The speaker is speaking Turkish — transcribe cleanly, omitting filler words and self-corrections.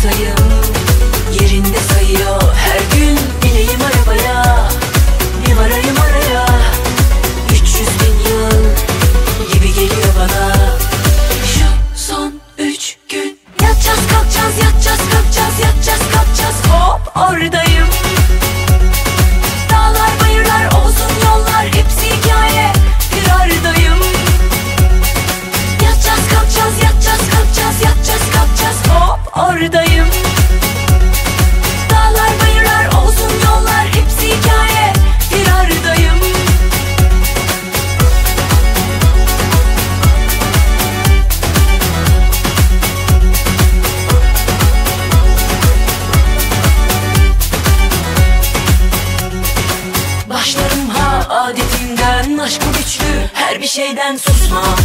sayım yerinde sayıyor. Her gün bineyim arabaya, bir varayım araya. 300.000 yıl gibi geliyor bana. Şu son 3 gün yatacağız kalkacağız, yatacağız kalkacağız, yatacağız kalkacağız. Hop oradayım. Dağlar bayırlar olsun yollar hepsi hikaye, bir aradayım. Yatacağız kalkacağız, yatacağız kalkacağız, yatacağız kalkacağız. Hop oradayım. Dağlar bayırlar olsun yollar hepsi hikaye, bir aradayım. Başlarım ha adetimden, aşkım güçlü her bir şeyden susmam.